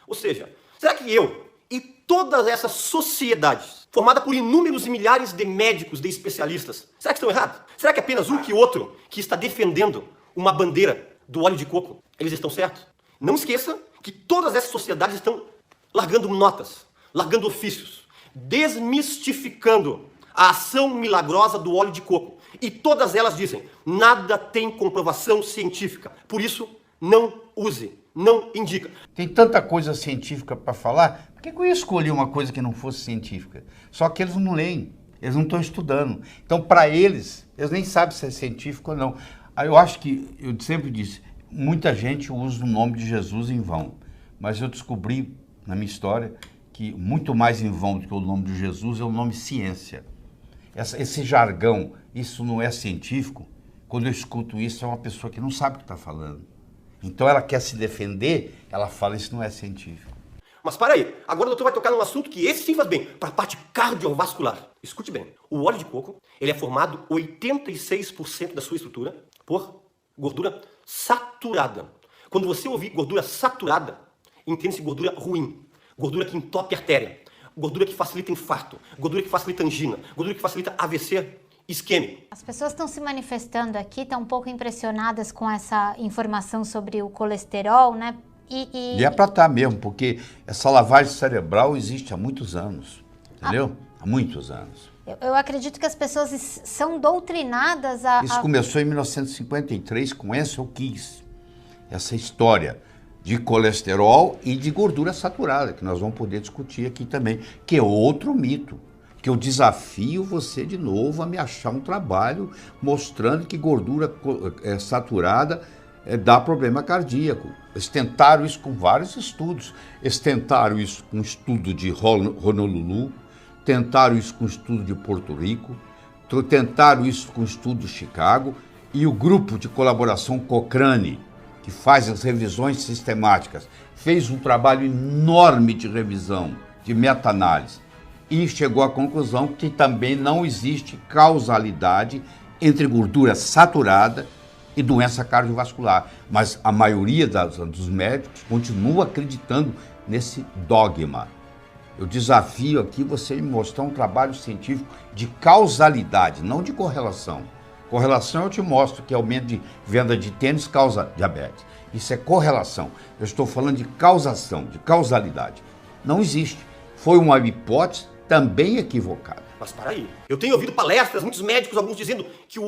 Ou seja, será que eu e todas essas sociedades, formada por inúmeros e milhares de médicos, de especialistas, será que estão errados? Será que apenas um que outro que está defendendo uma bandeira do óleo de coco, eles estão certos? Não esqueça que todas essas sociedades estão largando notas, largando ofícios, desmistificando a ação milagrosa do óleo de coco. E todas elas dizem, nada tem comprovação científica, por isso não use, não indica. Tem tanta coisa científica para falar, por que eu ia escolher uma coisa que não fosse científica? Só que eles não leem, eles não estão estudando. Então, para eles nem sabem se é científico ou não. Aí eu acho que, eu sempre disse, muita gente usa o nome de Jesus em vão, mas eu descobri na minha história que muito mais em vão do que o nome de Jesus é o nome ciência. Esse jargão, isso não é científico, quando eu escuto isso, é uma pessoa que não sabe o que está falando. Então ela quer se defender, ela fala, isso não é científico. Mas para aí, agora o doutor vai tocar num assunto que esse sim faz bem, para a parte cardiovascular. Escute bem, o óleo de coco, ele é formado 86% da sua estrutura por gordura saturada. Quando você ouvir gordura saturada, entende-se gordura ruim, gordura que entope a artéria, gordura que facilita infarto, gordura que facilita angina, gordura que facilita AVC isquêmico. As pessoas estão se manifestando aqui, estão um pouco impressionadas com essa informação sobre o colesterol, né? E é para estar mesmo, porque essa lavagem cerebral existe há muitos anos, entendeu? Há muitos anos. Eu acredito que as pessoas são doutrinadas a... Isso começou em 1953 com Ansel Keys, essa história de colesterol e de gordura saturada, que nós vamos poder discutir aqui também, que é outro mito, que eu desafio você de novo a me achar um trabalho mostrando que gordura saturada dá problema cardíaco. Eles tentaram isso com vários estudos. Eles tentaram isso com o estudo de Honolulu, tentaram isso com o estudo de Porto Rico, tentaram isso com o estudo de Chicago, e o grupo de colaboração Cochrane, que faz as revisões sistemáticas, fez um trabalho enorme de revisão, de meta-análise, e chegou à conclusão que também não existe causalidade entre gordura saturada e doença cardiovascular. Mas a maioria dos médicos continua acreditando nesse dogma. Eu desafio aqui você me mostrar um trabalho científico de causalidade, não de correlação. Correlação eu te mostro que aumento de venda de tênis causa diabetes. Isso é correlação. Eu estou falando de causação, de causalidade. Não existe. Foi uma hipótese também equivocada. Mas para aí, eu tenho ouvido palestras, muitos médicos, alguns dizendo que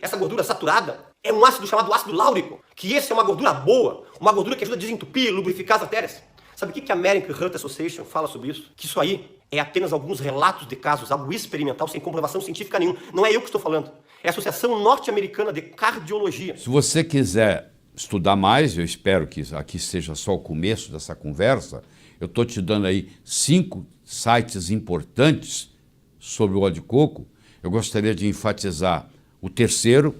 essa gordura saturada é um ácido chamado ácido láurico, que esse é uma gordura boa, uma gordura que ajuda a desentupir, lubrificar as artérias. Sabe o que a American Heart Association fala sobre isso? Que isso aí é apenas alguns relatos de casos, algo experimental, sem comprovação científica nenhuma. Não é eu que estou falando. É a Associação Norte-Americana de Cardiologia. Se você quiser estudar mais, eu espero que aqui seja só o começo dessa conversa, eu estou te dando aí 5 sites importantes sobre o óleo de coco. Eu gostaria de enfatizar o terceiro,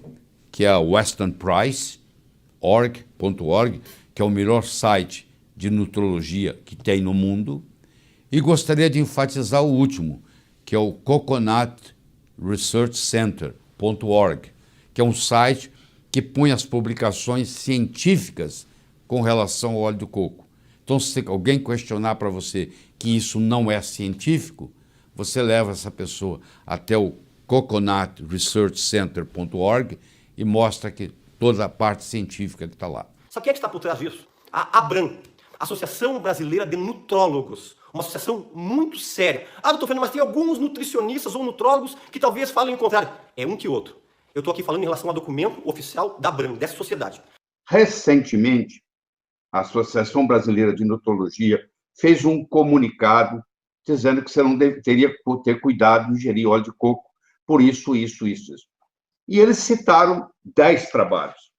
que é a westernprice.org, que é o melhor site de nutrologia que tem no mundo. E gostaria de enfatizar o último, que é o coconutresearchcenter.org, que é um site que põe as publicações científicas com relação ao óleo de coco. Então, se alguém questionar para você que isso não é científico, você leva essa pessoa até o coconutresearchcenter.org e mostra que toda a parte científica que está lá. Sabe quem é que está por trás disso? A ABRAM, Associação Brasileira de Nutrólogos. Uma associação muito séria. Ah, doutor Fernando, mas tem alguns nutricionistas ou nutrólogos que talvez falem o contrário. É um que outro. Eu estou aqui falando em relação ao documento oficial da ABRAM, dessa sociedade. Recentemente, a Associação Brasileira de Nutrologia fez um comunicado dizendo que você não teria que ter cuidado em ingerir óleo de coco por isso. E eles citaram 10 trabalhos.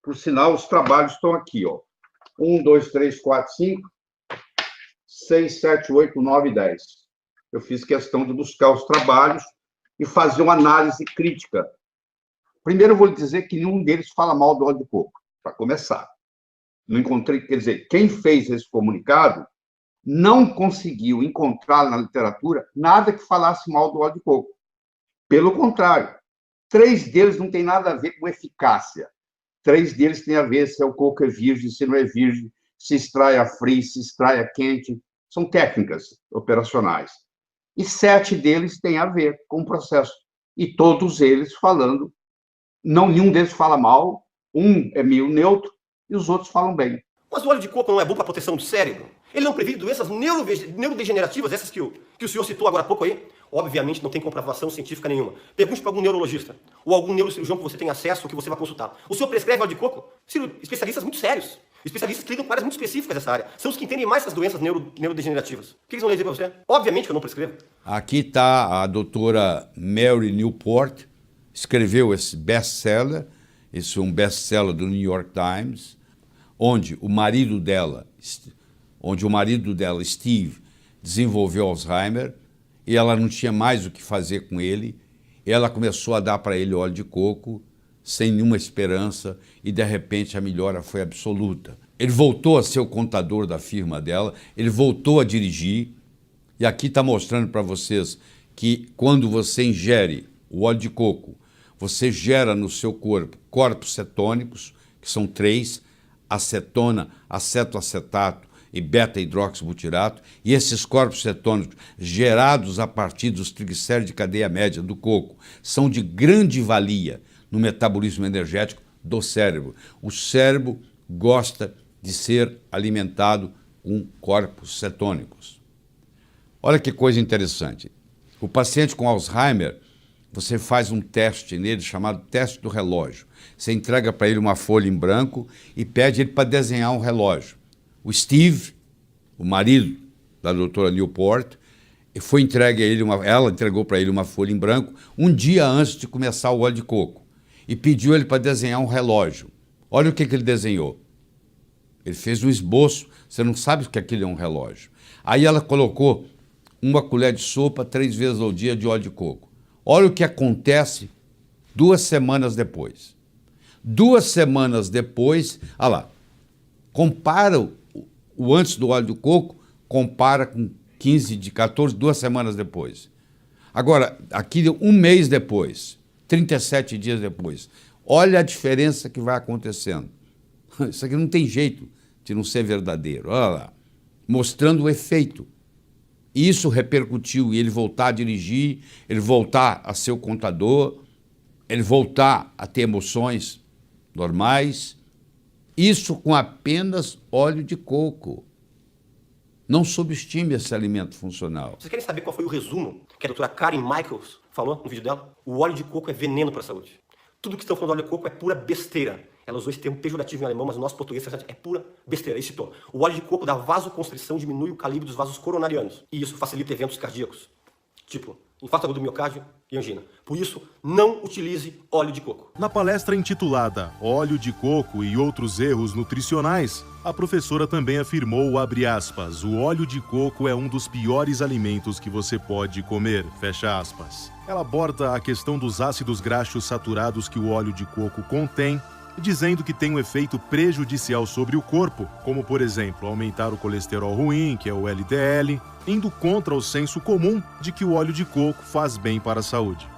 Por sinal, os trabalhos estão aqui, ó. 1, 2, 3, 4, 5, 6, 7, 8, 9, 10. Eu fiz questão de buscar os trabalhos e fazer uma análise crítica. Primeiro, eu vou lhe dizer que nenhum deles fala mal do óleo de coco, para começar. Não encontrei, quer dizer, quem fez esse comunicado não conseguiu encontrar na literatura nada que falasse mal do óleo de coco. Pelo contrário, 3 deles não tem nada a ver com eficácia. 3 deles têm a ver se o coco é virgem, se não é virgem, se extrai a frio, se extrai a quente. São técnicas operacionais. E 7 deles têm a ver com o processo. E todos eles falando, nenhum deles fala mal, um é meio neutro e os outros falam bem. Mas o óleo de coco não é bom para a proteção do cérebro? Ele não previne doenças neurodegenerativas, essas que o senhor citou agora há pouco aí? Obviamente não tem comprovação científica nenhuma. Pergunte para algum neurologista ou algum neurocirurgião que você tem acesso ou que você vai consultar. O senhor prescreve óleo de coco? Especialistas muito sérios. Especialistas que lidam com áreas muito específicas dessa área. São os que entendem mais essas doenças neurodegenerativas. O que eles vão dizer para você? Obviamente que eu não prescrevo. Aqui está a doutora Mary Newport, escreveu esse best-seller, esse é um best-seller do New York Times, onde o marido dela, Steve, desenvolveu Alzheimer e ela não tinha mais o que fazer com ele. E ela começou a dar para ele óleo de coco, sem nenhuma esperança, e de repente a melhora foi absoluta. Ele voltou a ser o contador da firma dela, ele voltou a dirigir, e aqui está mostrando para vocês que quando você ingere o óleo de coco, você gera no seu corpo corpos cetônicos, que são 3, acetona, acetoacetato e beta-hidroxibutirato, e esses corpos cetônicos gerados a partir dos triglicéridos de cadeia média do coco são de grande valia no metabolismo energético do cérebro. O cérebro gosta de ser alimentado com corpos cetônicos. Olha que coisa interessante. O paciente com Alzheimer, você faz um teste nele chamado teste do relógio. Você entrega para ele uma folha em branco e pede ele para desenhar um relógio. O Steve, o marido da doutora Newport, ela entregou para ele uma folha em branco um dia antes de começar o óleo de coco e pediu ele para desenhar um relógio. Olha o que ele desenhou. Ele fez um esboço, você não sabe que aquilo é um relógio. Aí ela colocou uma colher de sopa 3 vezes ao dia de óleo de coco. Olha o que acontece 2 semanas depois. 2 semanas depois, olha lá, compara o antes do óleo de coco, compara com 2 semanas depois. Agora, aqui 1 mês depois, 37 dias depois, olha a diferença que vai acontecendo. Isso aqui não tem jeito de não ser verdadeiro. Olha lá, mostrando o efeito. Isso repercutiu e ele voltar a dirigir, ele voltar a ser o contador, ele voltar a ter emoções normais. Isso com apenas óleo de coco. Não subestime esse alimento funcional. Vocês querem saber qual foi o resumo que a doutora Karen Michaels falou no vídeo dela? O óleo de coco é veneno para a saúde. Tudo que estão falando do óleo de coco é pura besteira. Ela usou esse termo pejorativo em alemão, mas o nosso português é pura besteira. Ele citou: o óleo de coco da vasoconstrição diminui o calibre dos vasos coronarianos. E isso facilita eventos cardíacos, tipo infarto agudo do miocárdio e angina. Por isso, não utilize óleo de coco. Na palestra intitulada Óleo de Coco e Outros Erros Nutricionais, a professora também afirmou, abre aspas, o óleo de coco é um dos piores alimentos que você pode comer, fecha aspas. Ela aborda a questão dos ácidos graxos saturados que o óleo de coco contém, dizendo que tem um efeito prejudicial sobre o corpo, como, por exemplo, aumentar o colesterol ruim, que é o LDL, indo contra o senso comum de que o óleo de coco faz bem para a saúde.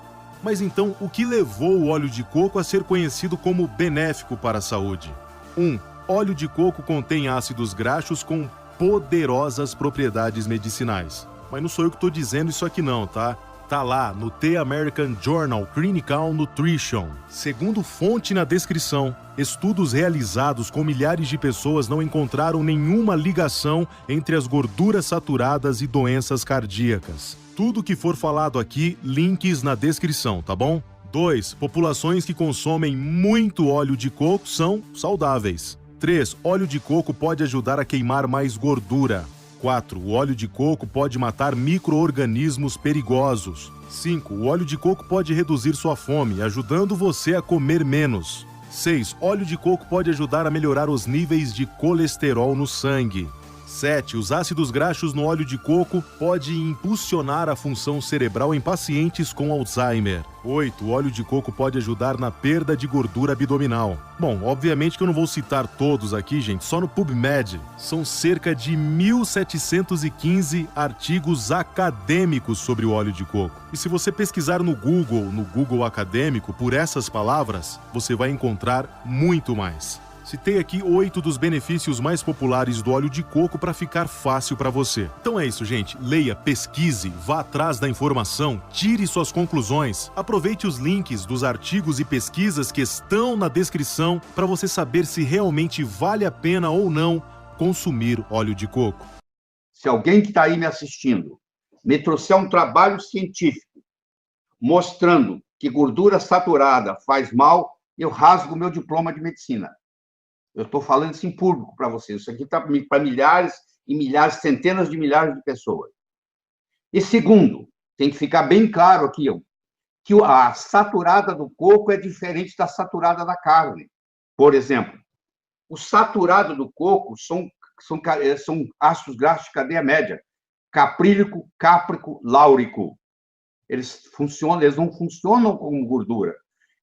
Mas então, o que levou o óleo de coco a ser conhecido como benéfico para a saúde? 1. Óleo de coco contém ácidos graxos com poderosas propriedades medicinais. Mas não sou eu que estou dizendo isso aqui não, tá? Tá lá no The American Journal Clinical Nutrition. Segundo fonte na descrição, estudos realizados com milhares de pessoas não encontraram nenhuma ligação entre as gorduras saturadas e doenças cardíacas. Tudo que for falado aqui, links na descrição, tá bom? 2. Populações que consomem muito óleo de coco são saudáveis. 3. Óleo de coco pode ajudar a queimar mais gordura. 4. O óleo de coco pode matar micro-organismos perigosos. 5. O óleo de coco pode reduzir sua fome, ajudando você a comer menos. 6. Óleo de coco pode ajudar a melhorar os níveis de colesterol no sangue. 7. Os ácidos graxos no óleo de coco pode impulsionar a função cerebral em pacientes com Alzheimer. 8. O óleo de coco pode ajudar na perda de gordura abdominal. Bom, obviamente que eu não vou citar todos aqui, gente, só no PubMed. São cerca de 1.715 artigos acadêmicos sobre o óleo de coco. E se você pesquisar no Google acadêmico, por essas palavras, você vai encontrar muito mais. Citei aqui 8 dos benefícios mais populares do óleo de coco para ficar fácil para você. Então é isso, gente. Leia, pesquise, vá atrás da informação, tire suas conclusões. Aproveite os links dos artigos e pesquisas que estão na descrição para você saber se realmente vale a pena ou não consumir óleo de coco. Se alguém que está aí me assistindo me trouxer um trabalho científico mostrando que gordura saturada faz mal, eu rasgo meu diploma de medicina. Eu estou falando isso em público para vocês. Isso aqui está para milhares e milhares, centenas de milhares de pessoas. E segundo, tem que ficar bem claro aqui, ó, que a saturada do coco é diferente da saturada da carne. Por exemplo, o saturado do coco são ácidos graxos de cadeia média. Caprílico, cáprico, láurico. Eles não funcionam como gordura.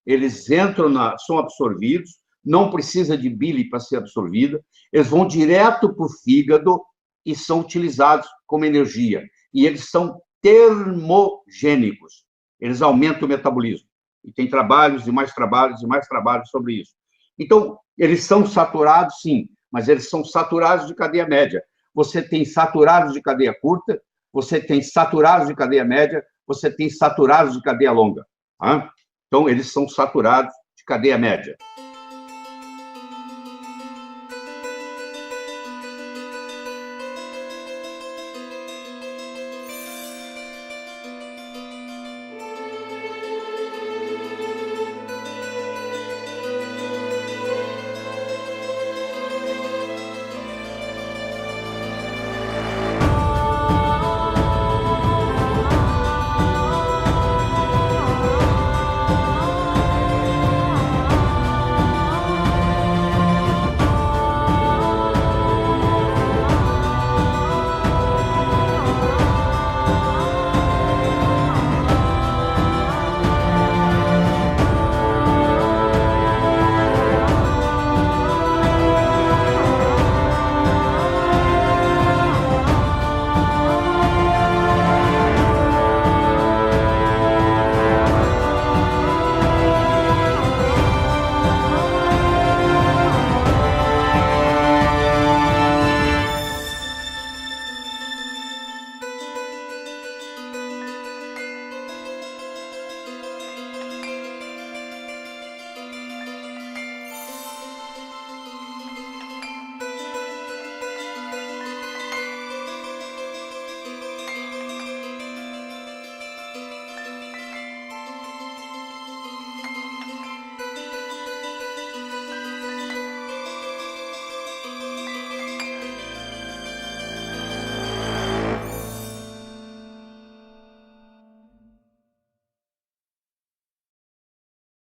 Eles entram, são absorvidos, não precisa de bile para ser absorvida, eles vão direto para o fígado e são utilizados como energia. E eles são termogênicos, eles aumentam o metabolismo. E tem trabalhos e mais trabalhos e mais trabalhos sobre isso. Então, eles são saturados, sim, mas eles são saturados de cadeia média. Você tem saturados de cadeia curta, você tem saturados de cadeia média, você tem saturados de cadeia longa. Tá? Então, eles são saturados de cadeia média.